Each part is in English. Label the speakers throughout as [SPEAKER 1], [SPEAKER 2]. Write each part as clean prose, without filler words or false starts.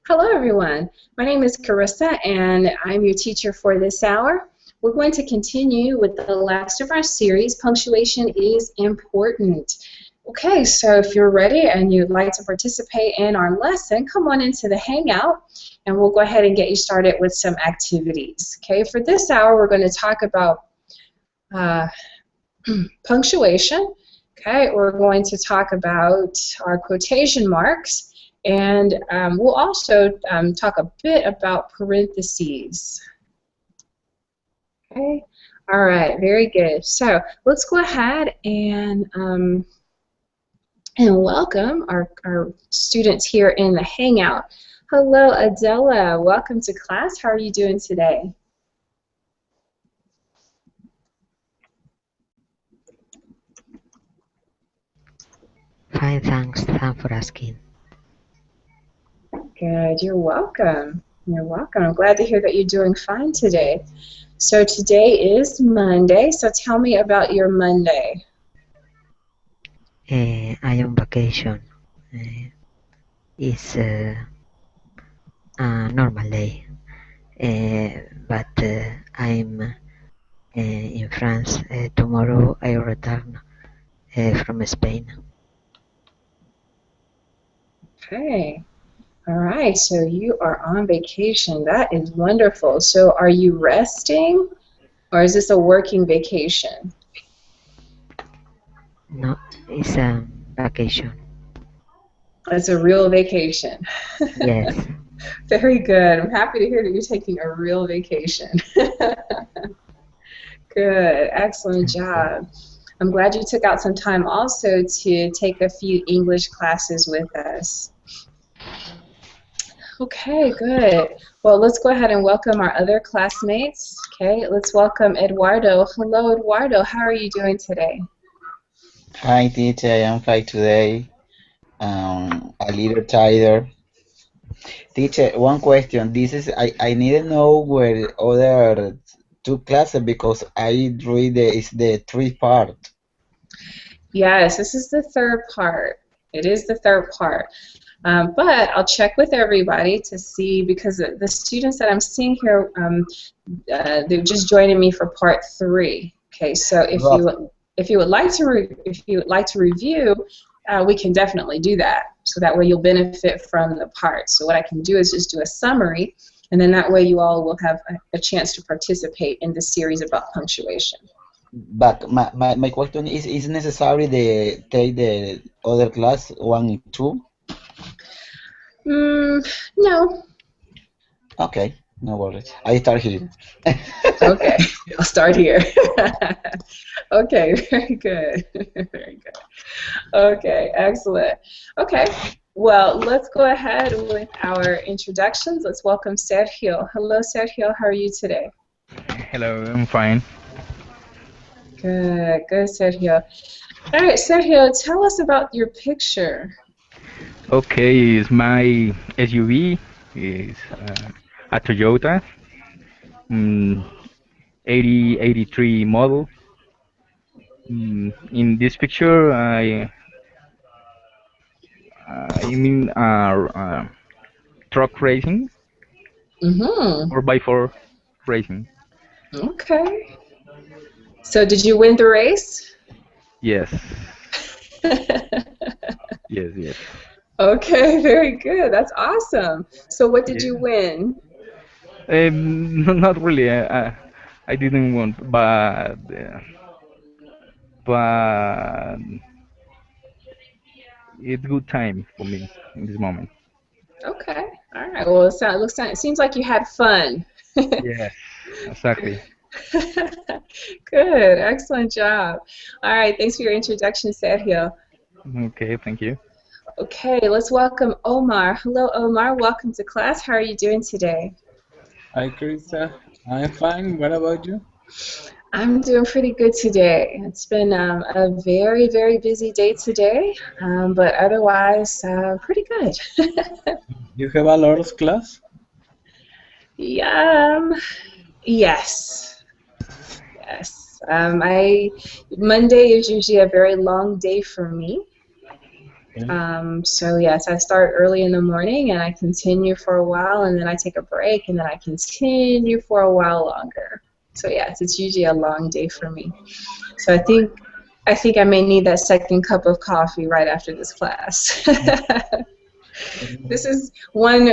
[SPEAKER 1] Hello, everyone. My name is Carissa, and I'm your teacher for this hour. We're going to continue with the last of our series, Punctuation is Important. Okay, so if you're ready and you'd like to participate in our lesson, come on into the Hangout, and we'll go ahead and get you started with some activities. Okay, for this hour, we're going to talk about punctuation. Okay, we're going to talk about our quotation marks, and we'll also talk a bit about parentheses. Okay, all right, very good. So let's go ahead and welcome our students here in the Hangout. Hello, Adela. Welcome to class. How are you doing today?
[SPEAKER 2] Fine, thanks. Thanks for asking.
[SPEAKER 1] Good. You're welcome. You're welcome. I'm glad to hear that you're doing fine today. So today is Monday, so tell me about your Monday.
[SPEAKER 2] I am on vacation. It's a normal day, but I'm in France. Tomorrow I return from Spain.
[SPEAKER 1] Okay. All right, so you are on vacation. That is wonderful. So are you resting, or is this a working vacation?
[SPEAKER 2] No, it's a vacation.
[SPEAKER 1] It's a real vacation.
[SPEAKER 2] Yes.
[SPEAKER 1] Very good. I'm happy to hear that you're taking a real vacation. Good. Excellent job. I'm glad you took out some time also to take a few English classes with us. Okay, good. Well, let's go ahead and welcome our other classmates. Okay, let's welcome Eduardo. Hello, Eduardo. How are you doing today?
[SPEAKER 3] Hi, teacher. I am fine today. A little tired. Teacher, one question. This is I need to know where other two classes because I read it's the three part.
[SPEAKER 1] Yes, this is the third part. It is the third part. But I'll check with everybody to see, because the students that I'm seeing here, they're just joining me for part 3. Okay, so if you would like to review, we can definitely do that. So that way you'll benefit from the parts. So what I can do is just do a summary, and then that way you all will have a chance to participate in the series about punctuation.
[SPEAKER 3] But my question is necessary to take the other class 1 and 2?
[SPEAKER 1] No.
[SPEAKER 3] Okay, no worries. I start here.
[SPEAKER 1] Okay, I'll start here. Okay, very good. Very good. Okay, excellent. Okay, well, let's go ahead with our introductions. Let's welcome Sergio. Hello, Sergio. How are you today?
[SPEAKER 4] Hello, I'm fine.
[SPEAKER 1] Good, good, Sergio. All right, Sergio, tell us about your picture.
[SPEAKER 4] Okay, is my SUV is a Toyota 8083 model. In this picture, I mean truck racing,
[SPEAKER 1] Mm-hmm.
[SPEAKER 4] 4x4 racing.
[SPEAKER 1] Okay. So did you win the race?
[SPEAKER 4] Yes, yes.
[SPEAKER 1] Okay, very good. That's awesome. So what did you
[SPEAKER 4] Yeah.
[SPEAKER 1] win?
[SPEAKER 4] Not really. I didn't want, but it's good time for me in this moment.
[SPEAKER 1] Okay. All right. Well, it seems like you had fun.
[SPEAKER 4] Yes, exactly.
[SPEAKER 1] Good. Excellent job. All right. Thanks for your introduction, Sergio.
[SPEAKER 4] Okay, thank you.
[SPEAKER 1] Okay, let's welcome Omar. Hello, Omar. Welcome to class. How are you doing today?
[SPEAKER 5] Hi, Carissa. I'm fine. What about you?
[SPEAKER 1] I'm doing pretty good today. It's been a very, very busy day today, but otherwise pretty good.
[SPEAKER 5] You have a lot of class?
[SPEAKER 1] Yeah, yes. Yes. Monday is usually a very long day for me. So yes, I start early in the morning and I continue for a while, and then I take a break, and then I continue for a while longer. So yes, it's usually a long day for me. So I think I may need that second cup of coffee right after this class. This is one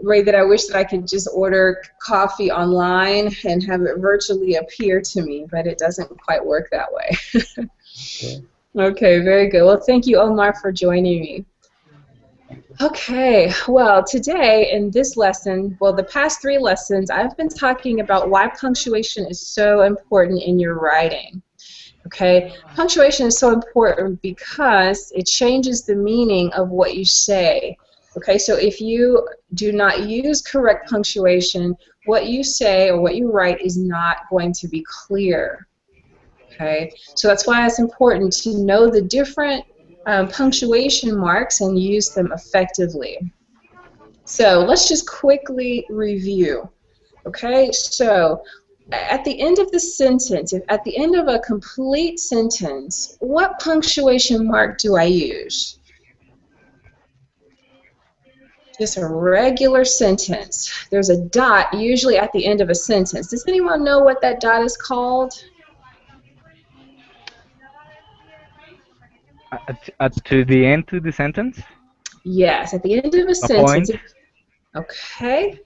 [SPEAKER 1] way that I wish that I could just order coffee online and have it virtually appear to me, but it doesn't quite work that way.
[SPEAKER 5] Okay.
[SPEAKER 1] Okay, very good. Well, thank you, Omar, for joining me. Okay, well, today in this lesson, well, the past 3 lessons, I've been talking about why punctuation is so important in your writing. Okay, punctuation is so important because it changes the meaning of what you say. Okay, so if you do not use correct punctuation, what you say or what you write is not going to be clear. Okay, so that's why it's important to know the different punctuation marks and use them effectively. So let's just quickly review. Okay, so at the end of the sentence, at the end of a complete sentence, what punctuation mark do I use? Just a regular sentence. There's a dot usually at the end of a sentence. Does anyone know what that dot is called?
[SPEAKER 4] To the end to the sentence?
[SPEAKER 1] Yes, at the end of a
[SPEAKER 4] A
[SPEAKER 1] sentence.
[SPEAKER 4] point?
[SPEAKER 1] Okay.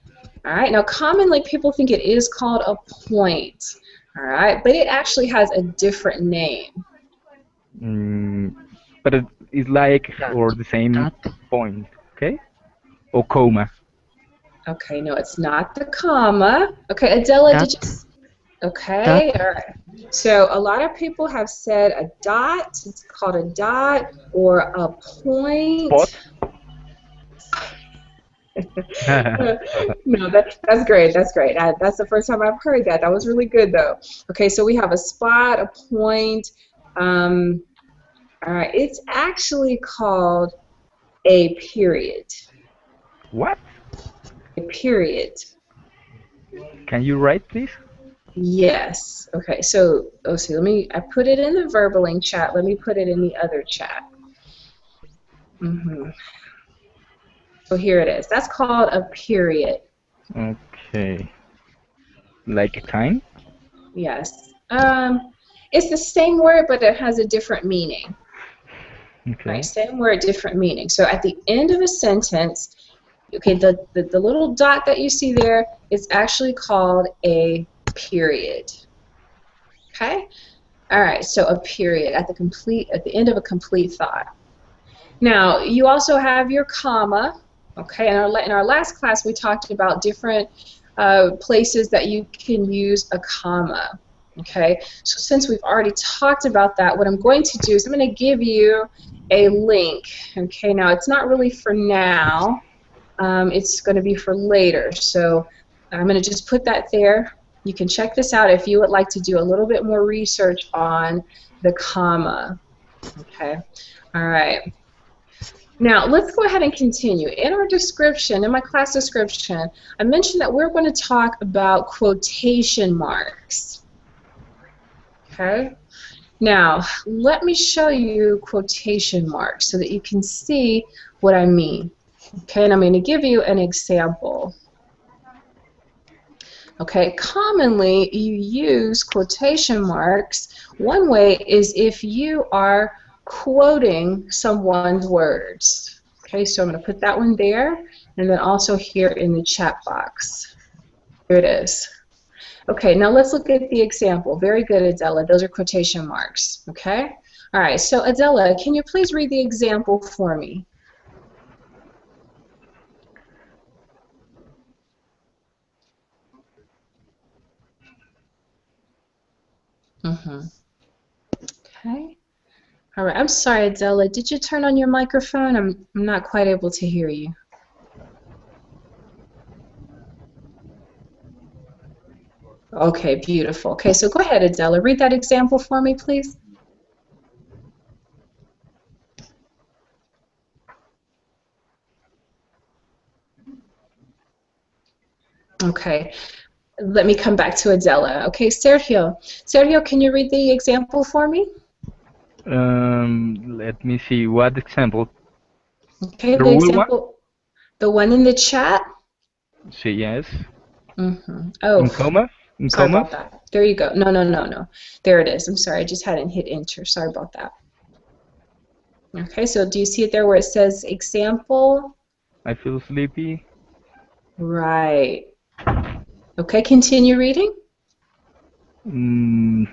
[SPEAKER 1] All right. Now, commonly people think it is called a point. All right, but it actually has a different name.
[SPEAKER 4] But it's like or
[SPEAKER 2] Dot.
[SPEAKER 4] the same
[SPEAKER 2] Dot.
[SPEAKER 4] point, okay? Or comma.
[SPEAKER 1] Okay, no, it's not the comma. Okay, Adela, did you?
[SPEAKER 2] Dot.
[SPEAKER 1] Okay,
[SPEAKER 2] Dot.
[SPEAKER 1] all right. So a lot of people have said a dot. It's called a dot or a point.
[SPEAKER 4] Spot?
[SPEAKER 1] No, that's great. That's great. That's the first time I've heard that. That was really good, though. Okay, so we have a spot, a point. All right, it's actually called a period.
[SPEAKER 4] What?
[SPEAKER 1] A period.
[SPEAKER 4] Can you write, please?
[SPEAKER 1] Yes. Okay, so, I put it in the verbaling chat. Let me put it in the other chat. So here it is. That's called a period.
[SPEAKER 4] Okay. Like time?
[SPEAKER 1] Yes. It's the same word, but it has a different meaning.
[SPEAKER 4] Okay.
[SPEAKER 1] Right, same word, different meaning. So at the end of a sentence, okay, the little dot that you see there is actually called a period. Okay? All right, so a period at the end of a complete thought. Now, you also have your comma. Okay, in our last class we talked about different places that you can use a comma. Okay, so since we've already talked about that, what I'm going to do is I'm going to give you a link. Okay, now it's not really for now. It's going to be for later. So I'm going to just put that there. You can check this out if you would like to do a little bit more research on the comma. Okay, all right. Now, let's go ahead and continue. In our description, in my class description, I mentioned that we're going to talk about quotation marks. Okay? Now, let me show you quotation marks so that you can see what I mean. Okay, and I'm going to give you an example. Okay, commonly you use quotation marks. One way is if you are quoting someone's words. Okay, so I'm going to put that one there, and then also here in the chat box. Here it is. Okay, now let's look at the example. Very good, Adela. Those are quotation marks. Okay? All right, so Adela, can you please read the example for me? Okay. All right, I'm sorry, Adela. Did you turn on your microphone? I'm not quite able to hear you. Okay, beautiful. Okay, so go ahead, Adela. Read that example for me, please. Okay, let me come back to Adela. Okay, Sergio. Sergio, can you read the example for me?
[SPEAKER 4] Let me see. What example?
[SPEAKER 1] Okay,
[SPEAKER 4] The
[SPEAKER 1] the
[SPEAKER 4] real one?
[SPEAKER 1] example, the one in the chat.
[SPEAKER 4] Say yes.
[SPEAKER 1] Oh,
[SPEAKER 4] In commas? In
[SPEAKER 1] sorry
[SPEAKER 4] commas?
[SPEAKER 1] about that. There you go. No, no, no, no. There it is. I'm sorry, I just hadn't hit enter. Sorry about that. Okay, so do you see it there where it says example?
[SPEAKER 4] I feel sleepy.
[SPEAKER 1] Right. Okay, continue reading.
[SPEAKER 4] Mm,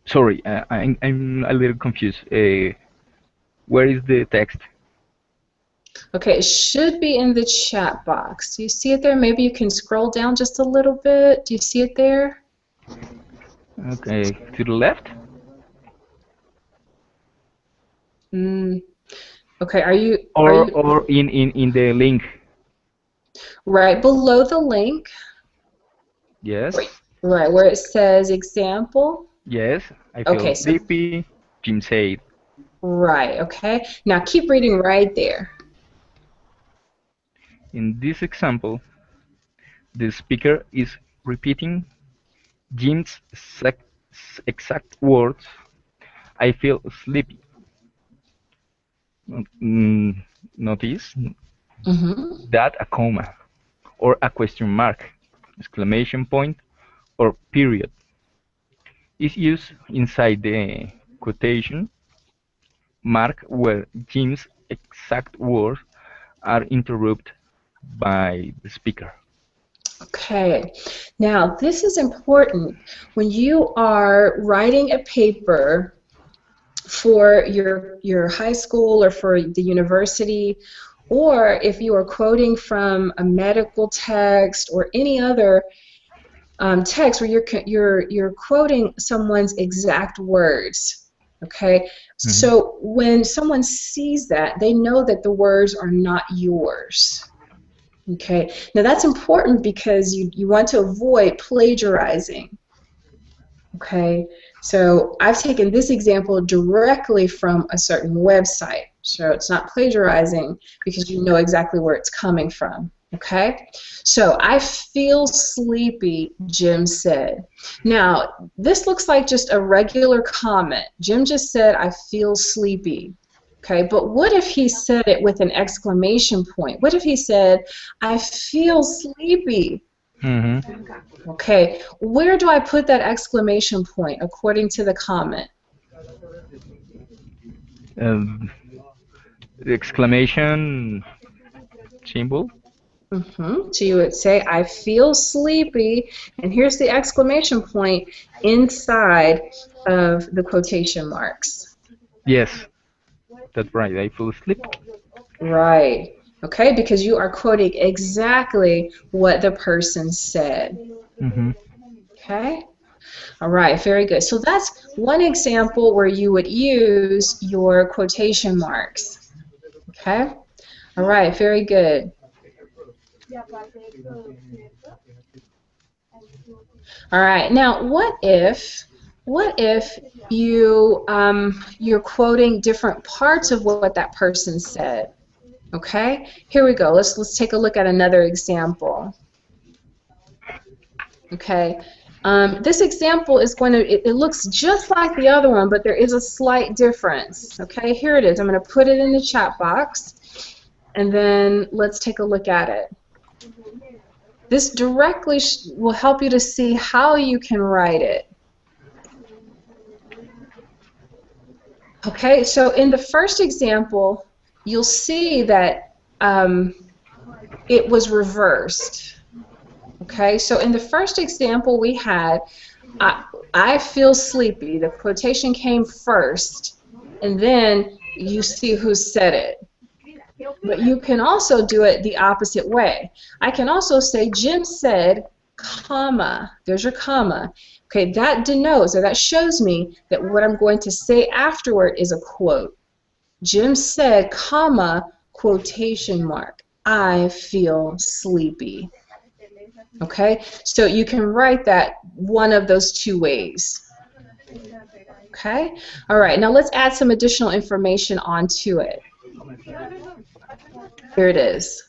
[SPEAKER 4] sorry, I'm a little confused. Where is the text?
[SPEAKER 1] Okay, it should be in the chat box. Do you see it there? Maybe you can scroll down just a little bit. Do you see it there?
[SPEAKER 4] Okay, to the left?
[SPEAKER 1] Okay, are you
[SPEAKER 4] Or in the link?
[SPEAKER 1] right below the link?
[SPEAKER 4] Yes.
[SPEAKER 1] Right, where it says example?
[SPEAKER 4] Yes, I feel
[SPEAKER 1] Okay, so
[SPEAKER 4] sleepy. Jim said.
[SPEAKER 1] right, okay. Now keep reading right there.
[SPEAKER 4] In this example, the speaker is repeating Jim's exact words. I feel sleepy. Notice
[SPEAKER 1] Mm-hmm.
[SPEAKER 4] that a comma or a question mark, exclamation point, or period is used inside the quotation mark where Jim's exact words are interrupted by the speaker.
[SPEAKER 1] Okay, now this is important. When you are writing a paper for your high school or for the university, or if you are quoting from a medical text or any other text where you're quoting someone's exact words. Okay,
[SPEAKER 4] Mhm.
[SPEAKER 1] so when someone sees that, they know that the words are not yours. Okay, now that's important because you want to avoid plagiarizing. Okay, so I've taken this example directly from a certain website, so it's not plagiarizing because you know exactly where it's coming from. Okay, so I feel sleepy, Jim said. Now, this looks like just a regular comment. Jim just said, I feel sleepy. Okay, but what if he said it with an exclamation point? What if he said, I feel sleepy?
[SPEAKER 4] Mhm.
[SPEAKER 1] Okay, where do I put that exclamation point according to the comment?
[SPEAKER 4] Um, the exclamation symbol.
[SPEAKER 1] So you would say, I feel sleepy, and here's the exclamation point inside of the quotation marks.
[SPEAKER 4] Yes, that's right. I feel sleepy.
[SPEAKER 1] Right. Okay, because you are quoting exactly what the person said.
[SPEAKER 4] Mhm.
[SPEAKER 1] Okay. All right, very good. So that's one example where you would use your quotation marks. Okay. All right, very good. All right. Now, what if you're quoting different parts of what that person said? Okay. Here we go. Let's take a look at another example. Okay. This example is going to it looks just like the other one, but there is a slight difference. Okay. Here it is. I'm going to put it in the chat box, and then let's take a look at it. This directly will help you to see how you can write it. Okay, so in the first example, you'll see that it was reversed. Okay, so in the first example we had, I feel sleepy. The quotation came first, and then you see who said it. But you can also do it the opposite way. I can also say, Jim said, comma, there's your comma. Okay, that denotes, or that shows me that what I'm going to say afterward is a quote. Jim said, comma, quotation mark, I feel sleepy. Okay, so you can write that one of those two ways. Okay, all right, now let's add some additional information onto it. Here it is.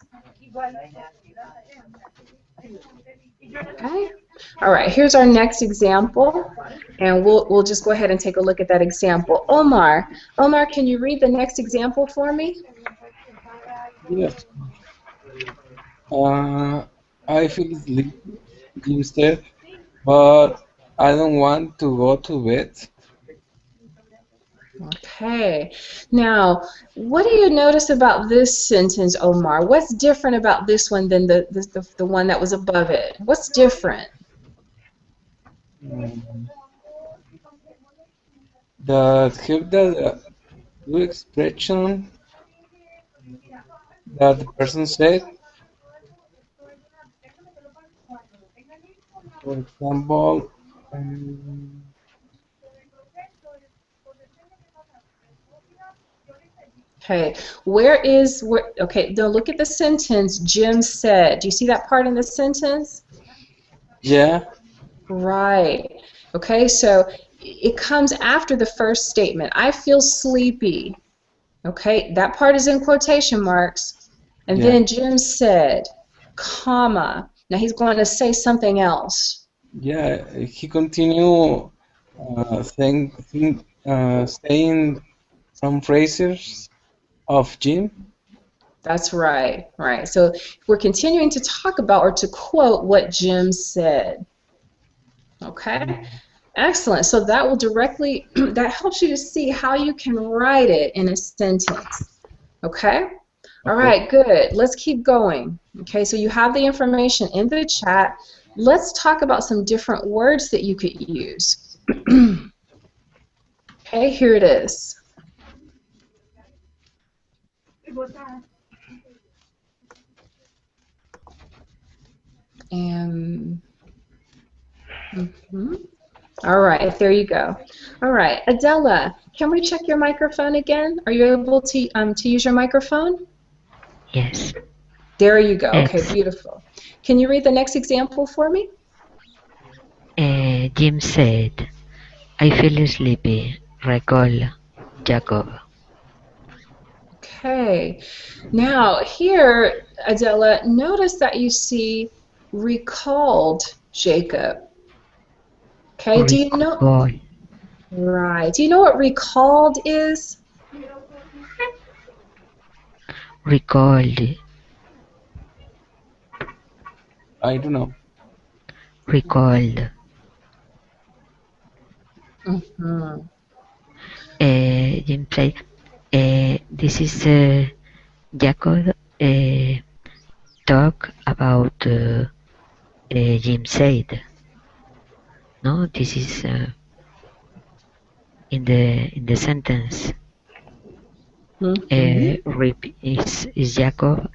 [SPEAKER 1] Okay, All right, here's our next example, and we'll just go ahead and take a look at that example. Omar, can you read the next example for me?
[SPEAKER 5] Yes. I feel sleepy, Jim said, but I don't want to go to bed.
[SPEAKER 1] Okay. Now, what do you notice about this sentence, Omar? What's different about this one than the one that was above it? What's different?
[SPEAKER 5] Mm, that have the two expression that the person said. For example, um,
[SPEAKER 1] Okay, okay, now look at the sentence, Jim said. Do you see that part in the sentence?
[SPEAKER 5] yeah,
[SPEAKER 1] Right. Okay, so it comes after the first statement. I feel sleepy. Okay, that part is in quotation marks. And
[SPEAKER 5] yeah,
[SPEAKER 1] then Jim said, comma. Now he's going to say something else.
[SPEAKER 5] yeah. He continue saying some phrases of Jim.
[SPEAKER 1] That's right, right. So we're continuing to talk about or to quote what Jim said. Okay, excellent. So that will directly, that helps you to see how you can write it in a sentence. Okay? All
[SPEAKER 5] Okay.
[SPEAKER 1] right, good. Let's keep going. Okay, so you have the information in the chat. Let's talk about some different words that you could use. Okay, here it is. And all right, there you go. All right, Adela, can we check your microphone again? Are you able to use your microphone?
[SPEAKER 2] Yes.
[SPEAKER 1] There you go. Okay,
[SPEAKER 2] X.
[SPEAKER 1] beautiful. Can you read the next example for me?
[SPEAKER 2] Jim said, I feel sleepy. Recall Jacob.
[SPEAKER 1] Okay. Now, here, Adela, notice that you see recalled Jacob. Okay, do you know?
[SPEAKER 2] Recall.
[SPEAKER 1] Right. Do you know what recalled is?
[SPEAKER 2] Recalled.
[SPEAKER 5] I don't know.
[SPEAKER 2] Recalled.
[SPEAKER 1] Mhm.
[SPEAKER 2] Jim said, this is Jacob talk about Jim said. No, this is in the sentence.
[SPEAKER 1] Mhm.
[SPEAKER 2] Is Jacob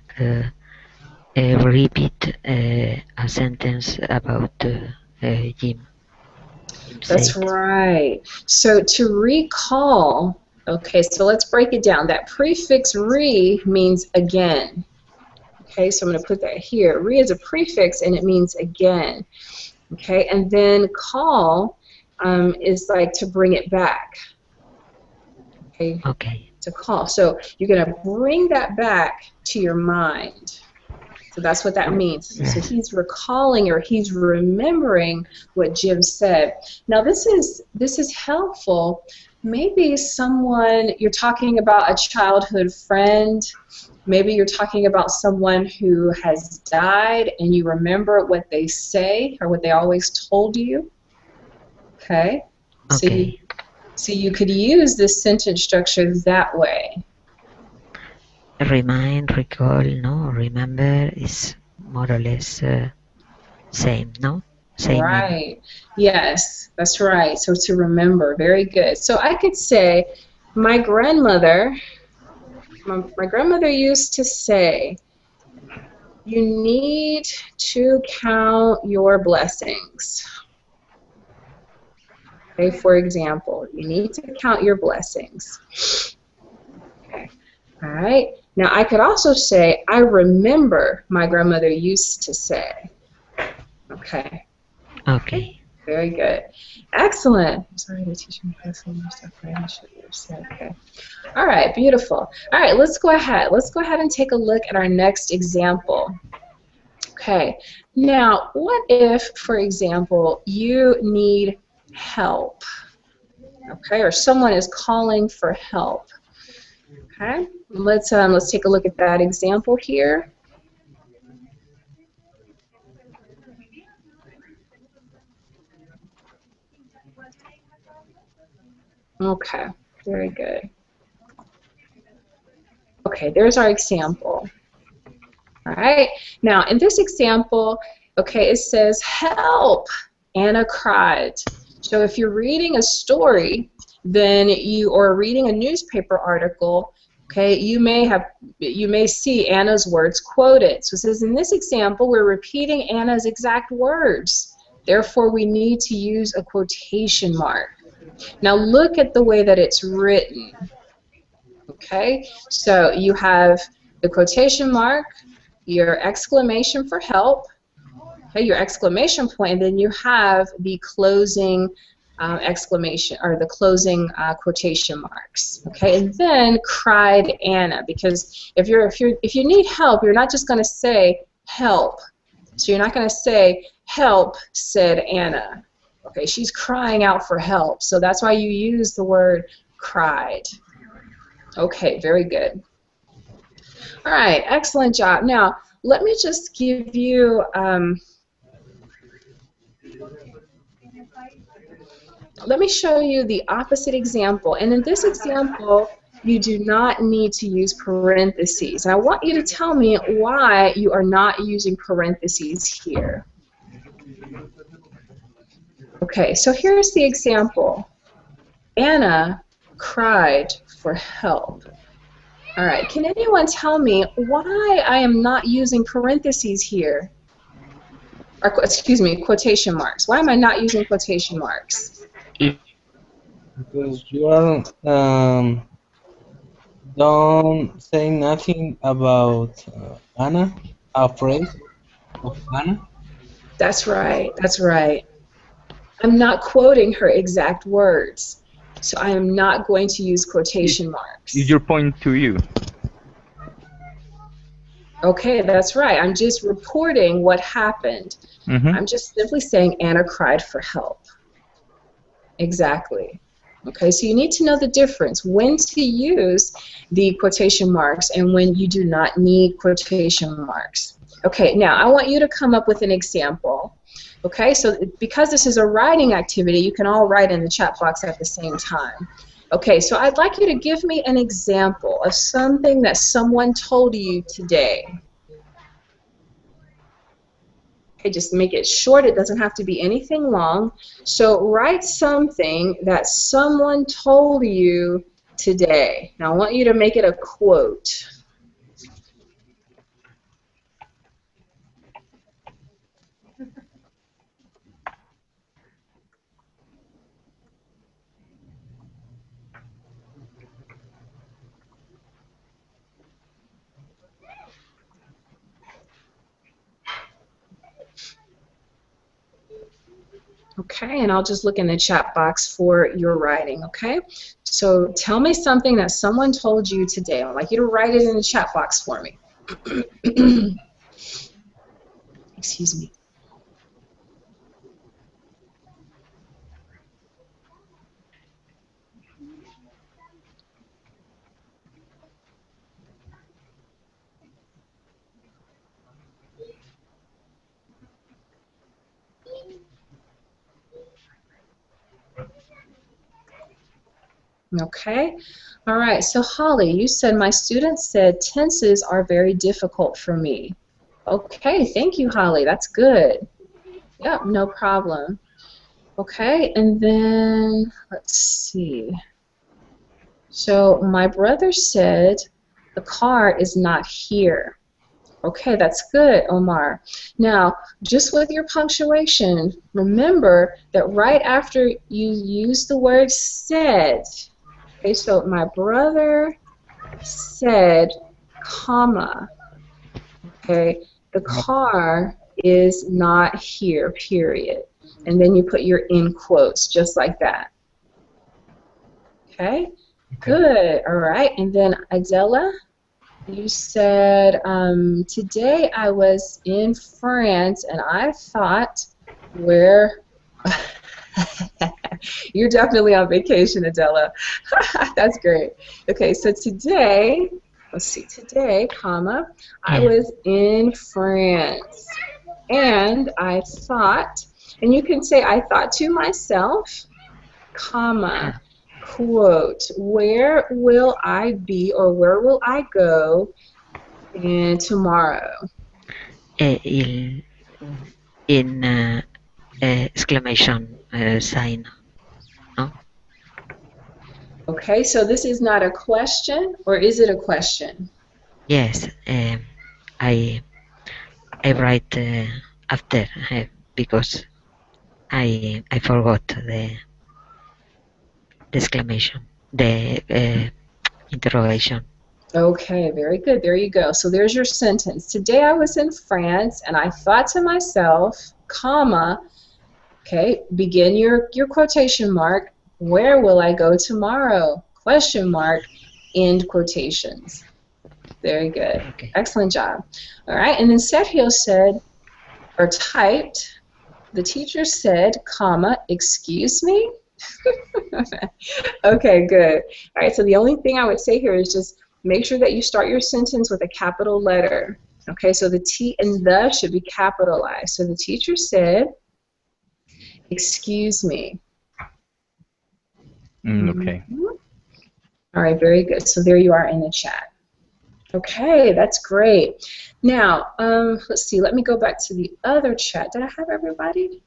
[SPEAKER 2] repeat a sentence about Jim
[SPEAKER 1] That's
[SPEAKER 2] said.
[SPEAKER 1] right. So to recall, okay, so let's break it down. That prefix re means again. Okay, so I'm going to put that here. Re is a prefix and it means again. Okay, and then call is like to bring it back. Okay,
[SPEAKER 2] Okay.
[SPEAKER 1] to call. So you're going to bring that back to your mind. So that's what that means. So
[SPEAKER 2] Yes.
[SPEAKER 1] he's recalling or he's remembering what Jim said. Now this is helpful. Maybe someone you're talking about a childhood friend. Maybe you're talking about someone who has died and you remember what they say or what they always told you. Okay?
[SPEAKER 2] Okay.
[SPEAKER 1] So you could use this sentence structure that way.
[SPEAKER 2] Remind, recall, no, remember is more or less same, no? Same meaning.
[SPEAKER 1] Right. Yes, that's right. So to remember, very good. So I could say, my grandmother used to say, you need to count your blessings. Okay, for example, you need to count your blessings. Okay. All right. Now I could also say, I remember my grandmother used to say. Okay.
[SPEAKER 2] Okay.
[SPEAKER 1] Very good. Excellent. I'm sorry to teach me how to say more stuff I should have said. Okay. All right, beautiful. All right, let's go ahead. Let's go ahead and take a look at our next example. Okay. Now, what if, for example, you need help? Okay, or someone is calling for help. Okay, let's take a look at that example here. Okay, very good. Okay, there's our example. All right, now in this example, okay, it says, "Help!" Anna cried. So if you're reading a story, then or reading a newspaper article, okay, you may see Anna's words quoted. So it says, in this example, we're repeating Anna's exact words. Therefore, we need to use a quotation mark. Now look at the way that it's written. Okay, so you have the quotation mark, your exclamation for help, okay, your exclamation point, and then you have the closing exclamation, or the closing quotation marks. Okay, and then cried Anna, because if you need help, you're not just going to say help. So you're not going to say help, said Anna. Okay, she's crying out for help, so that's why you use the word cried. Okay, very good. All right, excellent job. Now, let me just give you, let me show you the opposite example. And in this example, you do not need to use parentheses. And I want you to tell me why you are not using parentheses here. Okay, so here's the example. Anna cried for help. All right, can anyone tell me why I am not using parentheses here? Or, excuse me, quotation marks. Why am I not using quotation marks?
[SPEAKER 5] Because you are don't say nothing about Anna, a phrase of Anna.
[SPEAKER 1] That's right, that's right. I'm not quoting her exact words, so I am not going to use quotation marks.
[SPEAKER 4] Is your point to you?
[SPEAKER 1] Okay, that's right. I'm just reporting what happened. I'm just simply saying Anna cried for help. Exactly. Okay, so you need to know the difference, when to use the quotation marks and when you do not need quotation marks. Okay, now I want you to come up with an example. Okay, so because this is a writing activity, you can all write in the chat box at the same time. Okay, so I'd like you to give me an example of something that someone told you today. Okay, just make it short. It doesn't have to be anything long. So write something that someone told you today. Now I want you to make it a quote. Okay, and I'll just look in the chat box for your writing, okay? So tell me something that someone told you today. I'd like you to write it in the chat box for me. Excuse me. Okay, all right, so Holly, you said my students said tenses are very difficult for me. Okay, thank you, Holly, that's good. Yep, no problem. Okay, and then let's see. So my brother said the car is not here. Okay, that's good, Omar. Now, just with your punctuation, remember that right after you use the word said, okay, so my brother said, comma, okay, the car is not here, period. And then you put your in quotes, just like that. Okay, good, all right, and then Adela? You said, today I was in France and I thought where... You're definitely on vacation, Adela. That's great. Okay, so today, let's see, today, comma, I
[SPEAKER 2] Yeah.
[SPEAKER 1] was in France and I thought, and you can say I thought to myself, comma, quote, where will I be or where will I go tomorrow?
[SPEAKER 2] In exclamation sign. No.
[SPEAKER 1] Okay, so this is not a question, or is it a question?
[SPEAKER 2] Yes. I write after because I forgot the exclamation, the interrogation.
[SPEAKER 1] Okay, very good. There you go. So there's your sentence. Today I was in France and I thought to myself, comma, okay, begin your quotation mark, where will I go tomorrow? Question mark, end quotations. Very good.
[SPEAKER 2] Okay.
[SPEAKER 1] Excellent job. All right, and then Sergio said, or typed, the teacher said, comma, excuse me? Okay, good. All right, so the only thing I would say here is just make sure that you start your sentence with a capital letter. Okay, so the T and the should be capitalized. So the teacher said, excuse me.
[SPEAKER 4] Okay.
[SPEAKER 1] All right, very good. So there you are in the chat. Okay, that's great. Now, let's see. Let me go back to the other chat. Did I have everybody?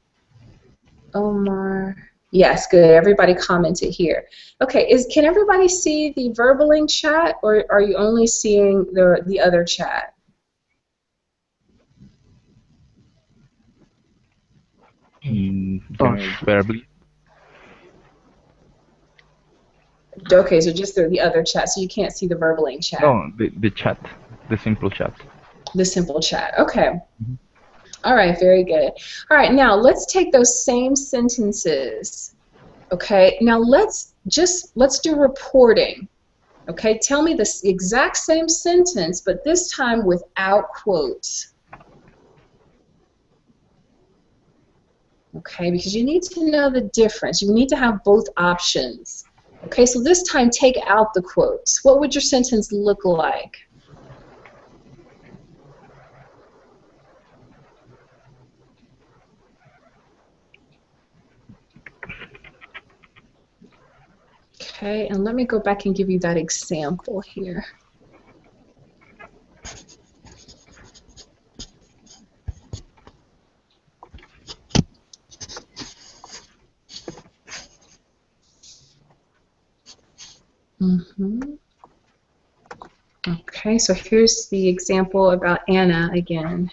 [SPEAKER 1] Omar. Yes, good. Everybody commented here. Okay, can everybody see the verbaling chat, or are you only seeing the other chat?
[SPEAKER 4] Verbally.
[SPEAKER 1] Okay, so just the other chat, so you can't see the verbaling chat.
[SPEAKER 4] No, the chat, the simple chat.
[SPEAKER 1] The simple chat. Okay. All right, very good. All right, now let's take those same sentences. Okay, now let's do reporting. Okay, tell me the exact same sentence, but this time without quotes. Okay, because you need to know the difference. You need to have both options. Okay, so this time take out the quotes. What would your sentence look like? Okay, and let me go back and give you that example here. Okay, so here's the example about Anna again.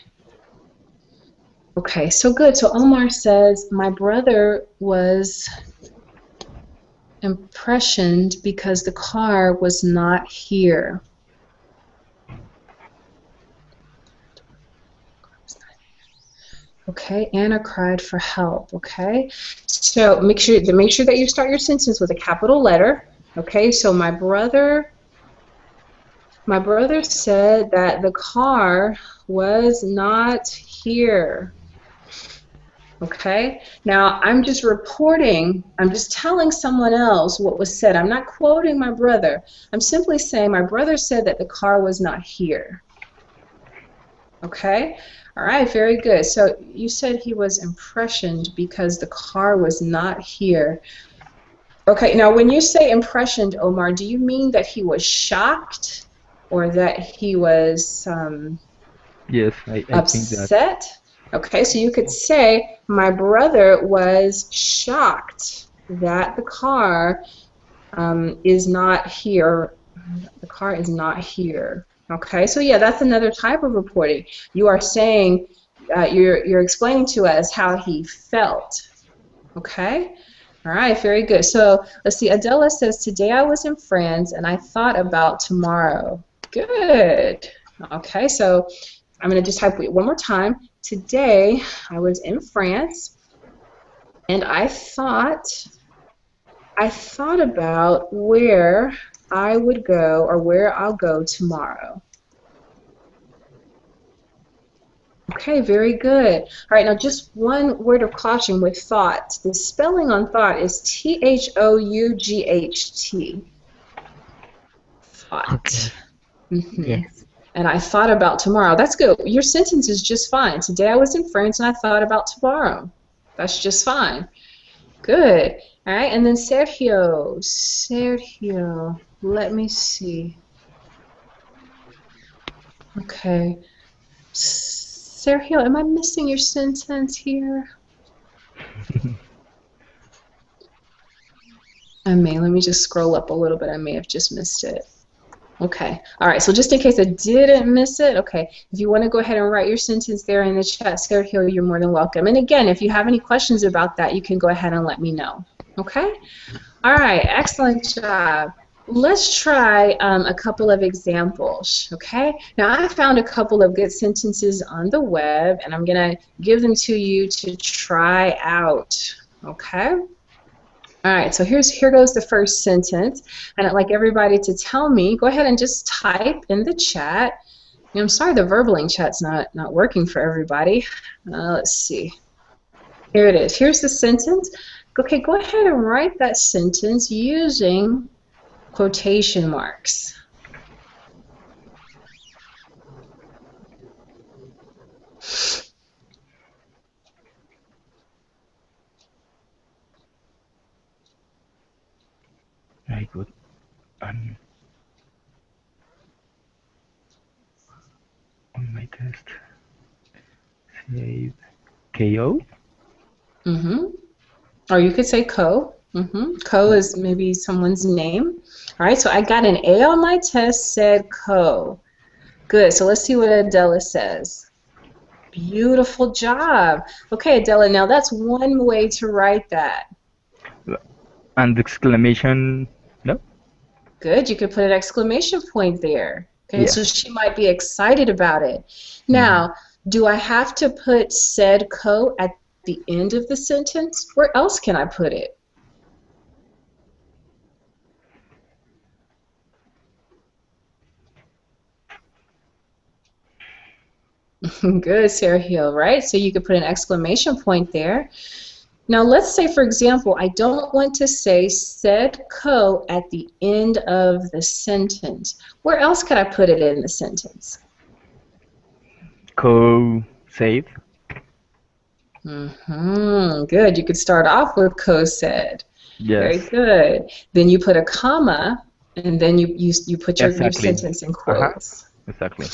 [SPEAKER 1] Okay, so good. So Omar says, my brother was impressioned because the car was not here. Okay, Anna cried for help. Okay, so make sure that you start your sentence with a capital letter. Okay, so my brother said that the car was not here. Okay, now I'm just reporting, I'm just telling someone else what was said. I'm not quoting my brother. I'm simply saying my brother said that the car was not here. Okay, all right, very good. So you said he was impressioned because the car was not here. Okay, now when you say impressioned, Omar, do you mean that he was shocked or that he was
[SPEAKER 4] Yes, I think that.
[SPEAKER 1] upset? Okay, so you could say, my brother was shocked that the car is not here. The car is not here. Okay, so yeah, that's another type of reporting. You are saying, you're explaining to us how he felt. Okay, all right, very good. So let's see, Adela says, today I was in France and I thought about tomorrow. Good. Okay, so I'm going to just type it one more time. Today I was in France and I thought about where I would go or where I'll go tomorrow. Okay, very good. All right, now just one word of caution with thought. The spelling on thought is T-H-O-U-G-H-T. Thought.
[SPEAKER 2] Okay. Yes.
[SPEAKER 1] And I thought about tomorrow. That's good. Your sentence is just fine. Today I was in France and I thought about tomorrow. That's just fine. Good. All right, and then Sergio. Sergio, let me see. Okay. Sergio, am I missing your sentence here? Let me just scroll up a little bit. I may have just missed it. Okay. All right. So just in case I didn't miss it, okay, if you want to go ahead and write your sentence there in the chat, Sergio, you're more than welcome. And again, if you have any questions about that, you can go ahead and let me know. Okay? All right. Excellent job. Let's try a couple of examples, okay? Now, I found a couple of good sentences on the web, and I'm going to give them to you to try out, okay? All right, so here goes the first sentence, and I'd like everybody to tell me, go ahead and just type in the chat. I'm sorry the verbaling chat's not working for everybody. Let's see. Here it is. Here's the sentence. Okay, go ahead and write that sentence using quotation marks.
[SPEAKER 4] Very good. On my test, say KO.
[SPEAKER 1] Or you could say co. Co is maybe someone's name. All right, so I got an A on my test, said co. Good, so let's see what Adela says. Beautiful job. Okay, Adela, now that's one way to write that.
[SPEAKER 4] And exclamation, no?
[SPEAKER 1] Good, you could put an exclamation point there. Okay,
[SPEAKER 4] Yeah.
[SPEAKER 1] so she might be excited about it. Now, do I have to put said co at the end of the sentence? Where else can I put it? Good, Sergio, right? So you could put an exclamation point there. Now let's say, for example, I don't want to say said co at the end of the sentence. Where else could I put it in the sentence?
[SPEAKER 4] Co save.
[SPEAKER 1] Good. You could start off with co said.
[SPEAKER 4] Yes.
[SPEAKER 1] Very good. Then you put a comma, and then you put your sentence in quotes.
[SPEAKER 4] Exactly.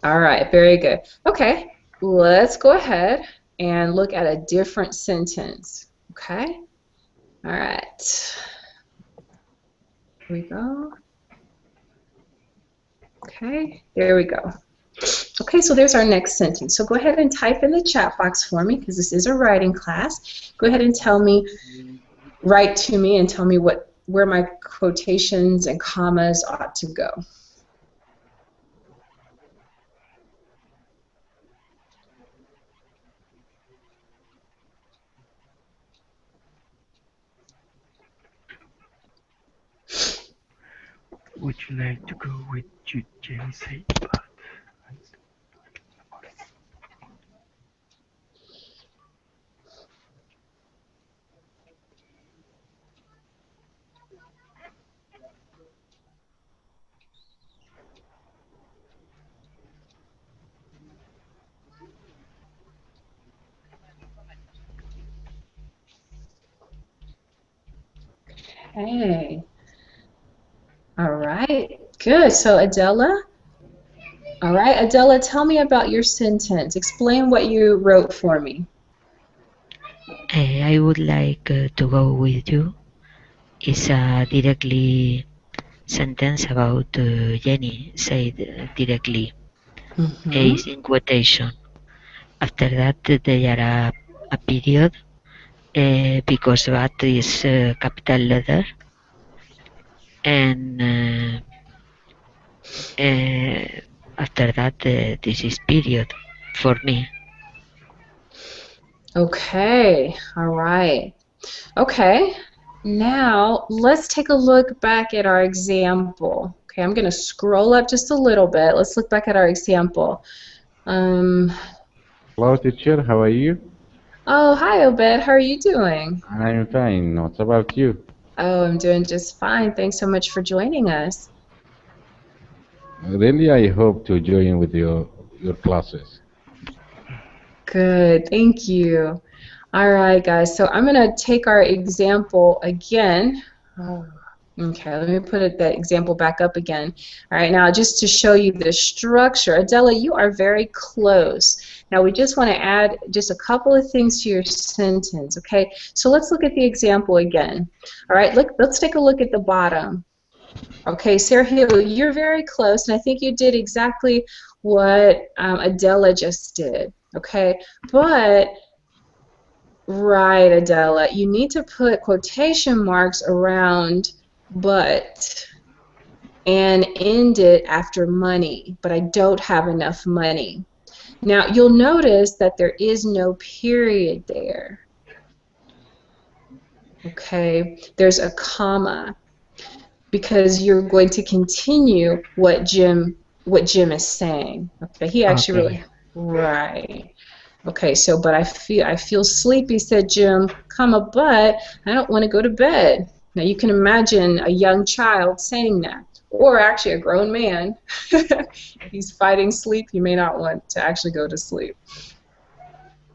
[SPEAKER 1] All right, very good. Okay, let's go ahead and look at a different sentence. Okay? All right. Here we go. Okay, there we go. Okay, so there's our next sentence. So go ahead and type in the chat box for me, because this is a writing class. Go ahead and write to me and tell me where my quotations and commas ought to go.
[SPEAKER 4] Would you like to go with you, James?
[SPEAKER 1] Okay. All right. Good. So Adela. All right, Adela, tell me about your sentence. Explain what you wrote for me.
[SPEAKER 2] I would like to go with you. It's a directly sentence about Jenny said directly. A is in quotation. After that, there are a period because that is capital letter, and after that, this is period for me.
[SPEAKER 1] Okay, all right. Okay, now let's take a look back at our example. Okay, I'm going to scroll up just a little bit. Let's look back at our example.
[SPEAKER 6] Hello, teacher. How are you?
[SPEAKER 1] Oh, hi, Obed. How are you doing?
[SPEAKER 6] I'm fine. What about you?
[SPEAKER 1] Oh, I'm doing just fine. Thanks so much for joining us.
[SPEAKER 6] Really, I hope to join with your classes.
[SPEAKER 1] Good, thank you. All right, guys. So I'm going to take our example again. Oh, okay, let me put that example back up again. All right, now just to show you the structure. Adela, you are very close. Now we just want to add just a couple of things to your sentence, okay? So let's look at the example again. All right, let's take a look at the bottom. Okay, Sarah Hill, you're very close, and I think you did exactly what Adela just did, okay? But right, Adela. You need to put quotation marks around but and end it after money, but I don't have enough money. Now, you'll notice that there is no period there. Okay, there's a comma because you're going to continue what Jim is saying. Okay, he actually
[SPEAKER 6] Okay.
[SPEAKER 1] really right. Okay, so but I feel sleepy, said Jim, comma, but I don't want to go to bed. Now you can imagine a young child saying that, or actually a grown man. He's fighting sleep. He may not want to actually go to sleep.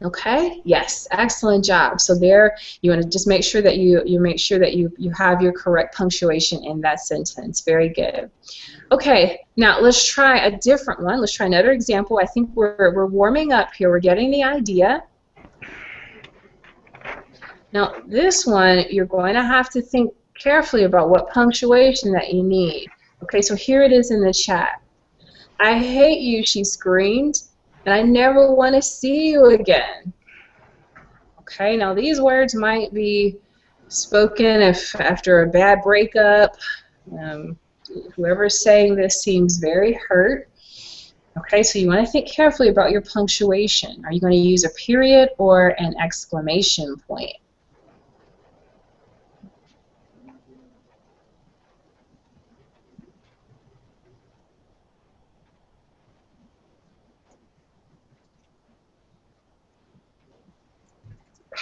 [SPEAKER 1] Okay, yes, excellent job. So there, you want to just make sure that you make sure that you have your correct punctuation in that sentence. Very good. Okay, now let's try a different one. Let's try another example. I think we're warming up here. We're getting the idea. Now this one, you're going to have to think carefully about what punctuation that you need. Okay, so here it is in the chat. I hate you, she screamed, and I never want to see you again. Okay, now these words might be spoken after a bad breakup. Whoever's saying this seems very hurt. Okay, so you want to think carefully about your punctuation. Are you going to use a period or an exclamation point?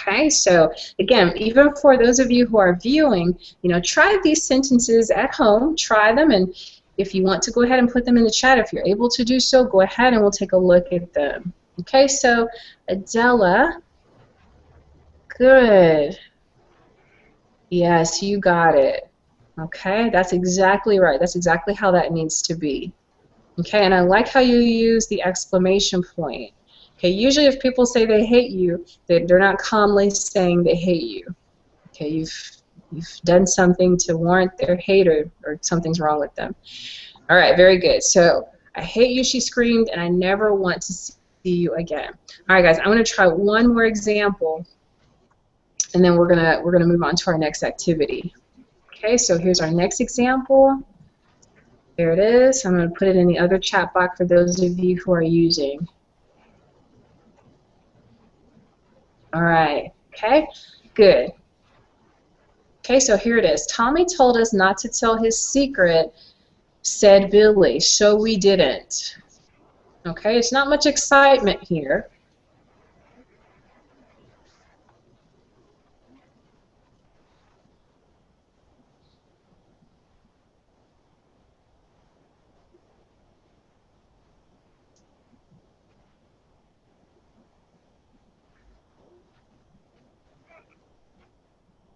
[SPEAKER 1] Okay, so again, even for those of you who are viewing, try these sentences at home, try them, and if you want to go ahead and put them in the chat, if you're able to do so, go ahead and we'll take a look at them. Okay, so Adela, good. Yes, you got it. Okay, that's exactly right. That's exactly how that needs to be. Okay, and I like how you use the exclamation point. Okay, usually if people say they hate you, they're not calmly saying they hate you. Okay, you've done something to warrant their hate or something's wrong with them. All right, very good. So I hate you, she screamed, and I never want to see you again. All right, guys, I'm going to try one more example, and then we're gonna move on to our next activity. Okay, so here's our next example. There it is. I'm going to put it in the other chat box for those of you who are using. All right, okay, good. Okay, so here it is. Tommy told us not to tell his secret, said Billy, so we didn't. Okay, it's not much excitement here.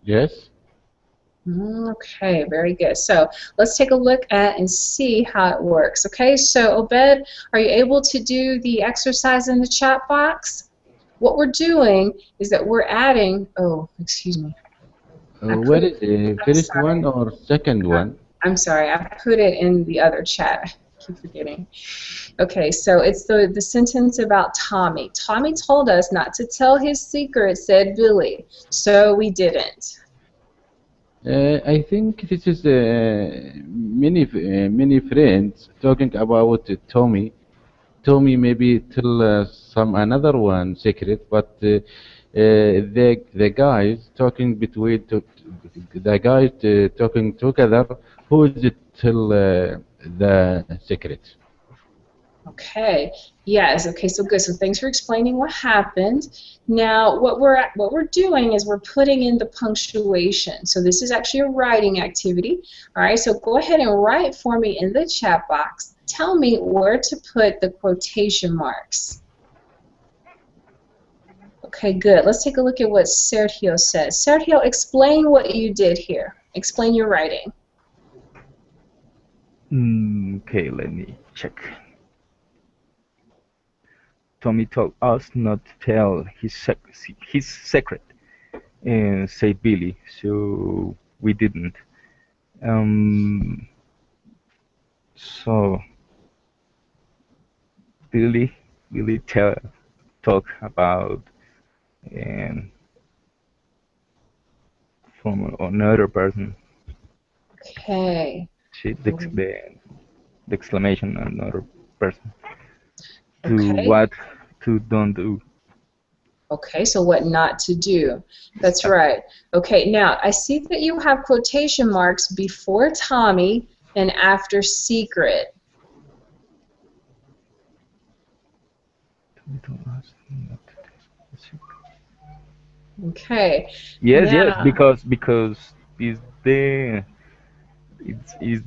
[SPEAKER 6] Yes.
[SPEAKER 1] Okay, very good. So let's take a look at and see how it works. Okay, so Obed, are you able to do the exercise in the chat box? What we're doing is that we're adding, oh, excuse me.
[SPEAKER 6] Where is the
[SPEAKER 1] I'm
[SPEAKER 6] first one
[SPEAKER 1] sorry.
[SPEAKER 6] or second one?
[SPEAKER 1] I'm sorry, I put it in the other chat. I keep forgetting. Okay, so it's the sentence about Tommy. Tommy told us not to tell his secret, said Billy, so we didn't.
[SPEAKER 6] I think this is many friends talking about Tommy. Tommy maybe tell some another one secret, but the guys talking between the guys talking together, who is it tell the secret?
[SPEAKER 1] Okay. Yes. Okay. So good. So thanks for explaining what happened. Now, what we're doing is we're putting in the punctuation. So this is actually a writing activity. All right. So go ahead and write for me in the chat box. Tell me where to put the quotation marks. Okay. Good. Let's take a look at what Sergio says. Sergio, explain what you did here. Explain your writing.
[SPEAKER 4] Okay, let me check. Tommy told us not to tell his secret, said Billy, so we didn't. So Billy talk about um, from another person.
[SPEAKER 1] Okay.
[SPEAKER 4] See the exclamation another person to
[SPEAKER 1] Okay.
[SPEAKER 4] what to don't do.
[SPEAKER 1] Okay, so what not to do. That's right. Okay, now I see that you have quotation marks before Tommy and after secret. Okay,
[SPEAKER 4] Yes,
[SPEAKER 1] now,
[SPEAKER 4] because it's it's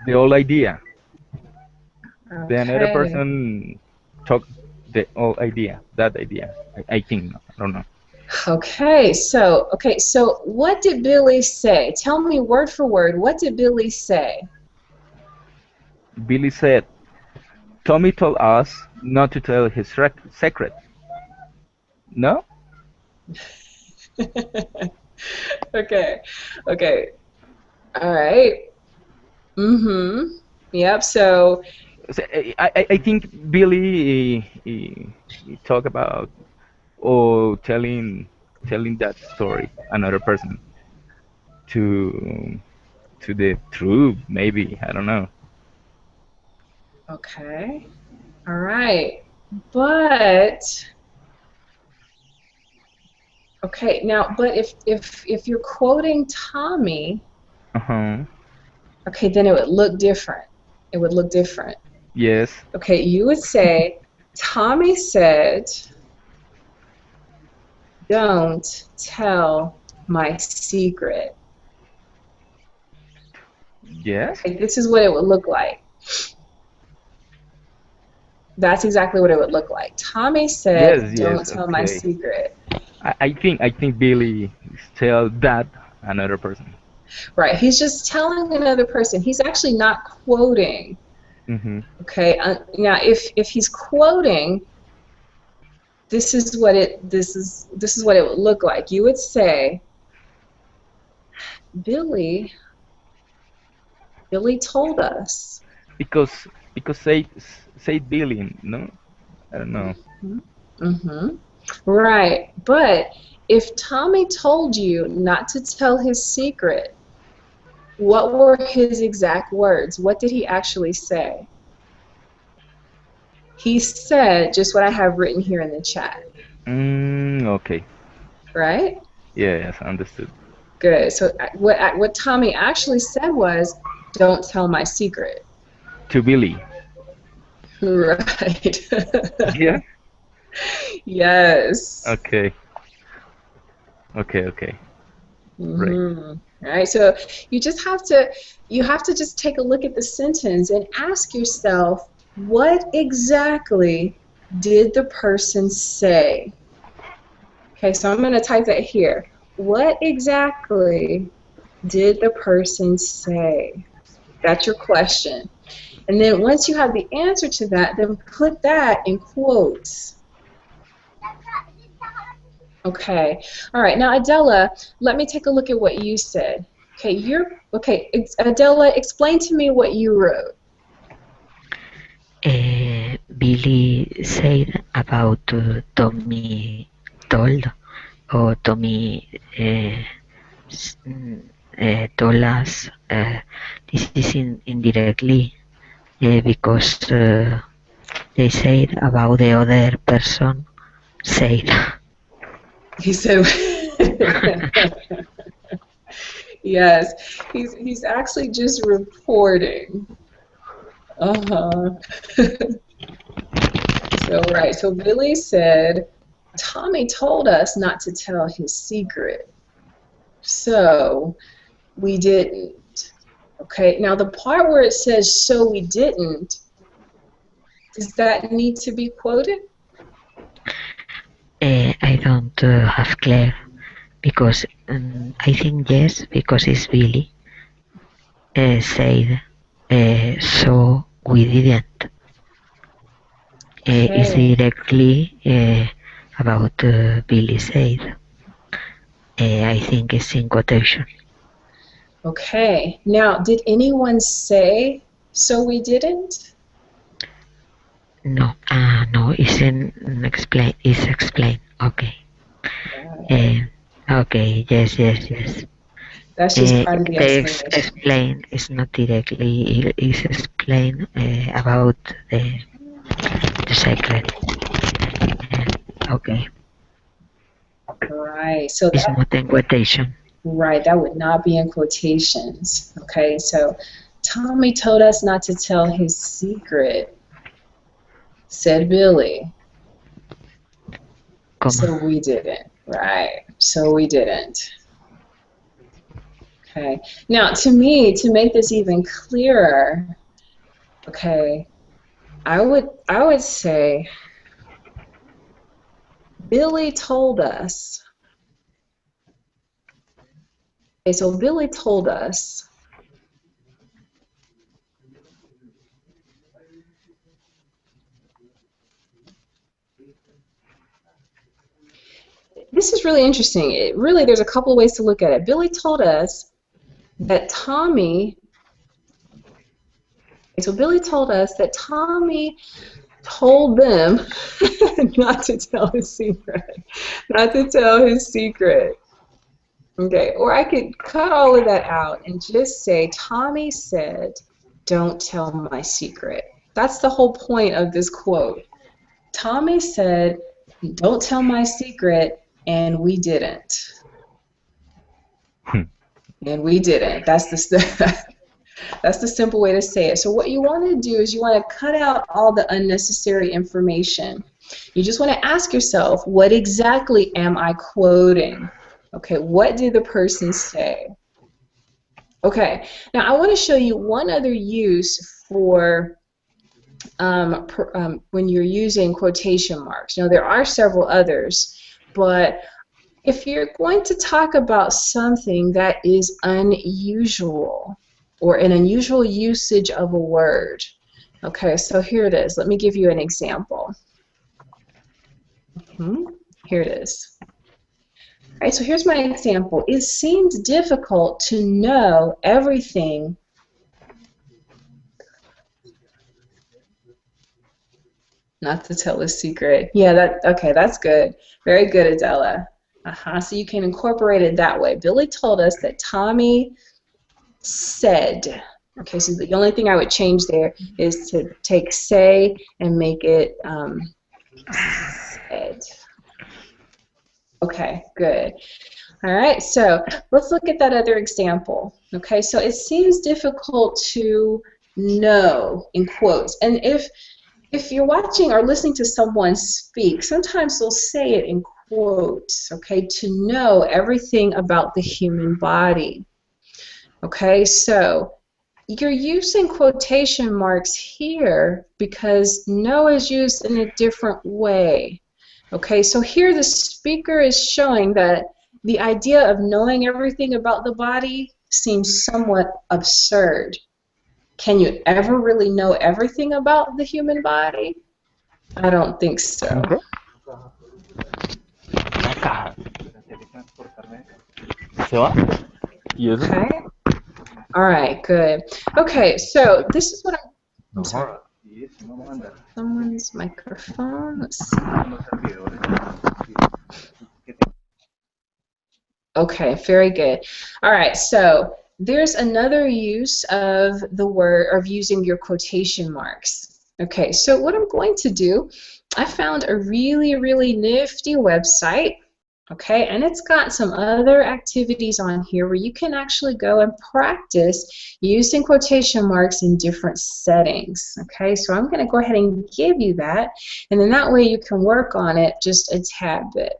[SPEAKER 4] the whole idea. The another
[SPEAKER 1] okay,
[SPEAKER 4] person talk the whole idea, that idea. I think, I don't know.
[SPEAKER 1] okay, so what did Billy say? Tell me word for word, what did Billy say?
[SPEAKER 4] Billy said, Tommy told us not to tell his secret. No?
[SPEAKER 1] Okay, okay, all right, mm-hmm, yep, so,
[SPEAKER 4] So, I think Billy talk about or telling that story another person to the truth, maybe, I don't know.
[SPEAKER 1] okay, all right, but okay, now, but if you're quoting Tommy,
[SPEAKER 4] Uh-huh.
[SPEAKER 1] okay, then it would look different. It would look different.
[SPEAKER 4] Yes.
[SPEAKER 1] Okay, you would say, Tommy said, "Don't tell my secret."
[SPEAKER 4] Yes.
[SPEAKER 1] Okay, this is what it would look like. That's exactly what it would look like. Tommy said,
[SPEAKER 4] Yes,
[SPEAKER 1] "Don't tell my
[SPEAKER 4] okay.
[SPEAKER 1] secret."
[SPEAKER 4] I think Billy tell that another person.
[SPEAKER 1] Right? He's just telling another person. He's actually not quoting.
[SPEAKER 4] Mm-hmm.
[SPEAKER 1] Okay. Now, if he's quoting, this is what it would look like. You would say, Billy told us.
[SPEAKER 4] Because say Billy, no? I don't know.
[SPEAKER 1] Mm-hmm. Right. But if Tommy told you not to tell his secret, what were his exact words? What did he actually say? He said just what I have written here in the chat.
[SPEAKER 4] Okay.
[SPEAKER 1] Right?
[SPEAKER 4] Yes, understood.
[SPEAKER 1] Good. So what Tommy actually said was, "Don't tell my secret."
[SPEAKER 4] To Billy.
[SPEAKER 1] Right.
[SPEAKER 4] Yeah.
[SPEAKER 1] Yes.
[SPEAKER 4] Okay. Okay. Right.
[SPEAKER 1] Mm-hmm. Right. So you have to just take a look at the sentence and ask yourself, what exactly did the person say? Okay, so I'm going to type that here. What exactly did the person say? That's your question. And then once you have the answer to that, then put that in quotes. Okay. All right. Now, Adela, let me take a look at what you said. Okay. Adela, explain to me what you wrote.
[SPEAKER 2] Billy said about Tommy told or Tommy told us this is indirectly because they said about the other person said.
[SPEAKER 1] He said, yes, he's actually just reporting. Uh-huh. So, right. So Billy said, Tommy told us not to tell his secret. So we didn't. Okay. Now the part where it says, so we didn't, does that need to be quoted?
[SPEAKER 2] I don't have clear because I think yes because it's Billy said so we didn't. It's
[SPEAKER 1] Okay.
[SPEAKER 2] directly about Billy said. I think it's in quotation.
[SPEAKER 1] Okay. Now, did anyone say, so we didn't?
[SPEAKER 2] No, no, it's in explain. It's explain. Okay.
[SPEAKER 1] Right.
[SPEAKER 2] Okay. Yes, yes, yes.
[SPEAKER 1] That's just part of the
[SPEAKER 2] They
[SPEAKER 1] explanation.
[SPEAKER 2] explain. It's not directly. It's explain about the secret. Okay.
[SPEAKER 1] Right. So
[SPEAKER 2] It's
[SPEAKER 1] that,
[SPEAKER 2] not in quotation.
[SPEAKER 1] right, that would not be in quotations. Okay. So Tommy told us not to tell his secret, said Billy. So
[SPEAKER 2] Comma.
[SPEAKER 1] we didn't. Right. So we didn't. Okay. Now, to me, to make this even clearer, okay, I would say Billy told us. Okay, so Billy told us. This is really interesting. Really, there's a couple of ways to look at it. Billy told us that Tommy. Okay, so Billy told us that Tommy told them not to tell his secret, not to tell his secret. Okay, or I could cut all of that out and just say Tommy said, "Don't tell my secret." That's the whole point of this quote. Tommy said, "Don't tell my secret," and we didn't. And we didn't. That's the simple way to say it. So what you want to do is you want to cut out all the unnecessary information. You just want to ask yourself, what exactly am I quoting? Okay, what did the person say? Okay, now I want to show you one other use for when you're using quotation marks. Now there are several others, but if you're going to talk about something that is unusual or an unusual usage of a word, okay, so here it is. Let me give you an example. Here it is. All right, so here's my example. It seems difficult to know everything. Not to tell a secret. Yeah, okay, that's good. Very good, Adela. So you can incorporate it that way. Billy told us that Tommy said. Okay, so the only thing I would change there is to take say and make it said. Okay, good. All right, so let's look at that other example. Okay, so it seems difficult to know in quotes. And if you're watching or listening to someone speak, sometimes they'll say it in quotes, okay, to know everything about the human body. Okay, so you're using quotation marks here because know is used in a different way. Okay, so here the speaker is showing that the idea of knowing everything about the body seems somewhat absurd. Can you ever really know everything about the human body? I don't think so.
[SPEAKER 4] ¿Compro? Una caja. ¿Se va? ¿Y eso?
[SPEAKER 1] Okay. All right, good. Okay, so this is what I'm sorry. Someone's microphone. Let's see. Okay, very good. All right, so there's another use of the word, of using your quotation marks. Okay, so what I'm going to do, I found a really, really nifty website. Okay, and it's got some other activities on here where you can actually go and practice using quotation marks in different settings. Okay, so I'm going to go ahead and give you that, and then that way you can work on it just a tad bit.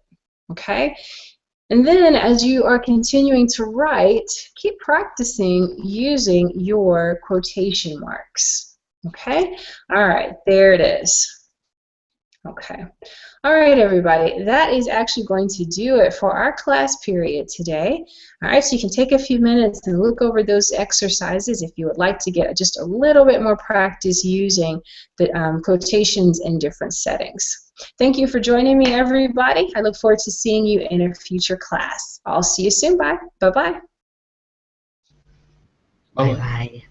[SPEAKER 1] Okay, and then as you are continuing to write, keep practicing using your quotation marks. Okay, all right, there it is. Okay. All right, everybody. That is actually going to do it for our class period today. All right, so you can take a few minutes and look over those exercises if you would like to get just a little bit more practice using the quotations in different settings. Thank you for joining me, everybody. I look forward to seeing you in a future class. I'll see you soon. Bye. Bye-bye.
[SPEAKER 2] Bye bye.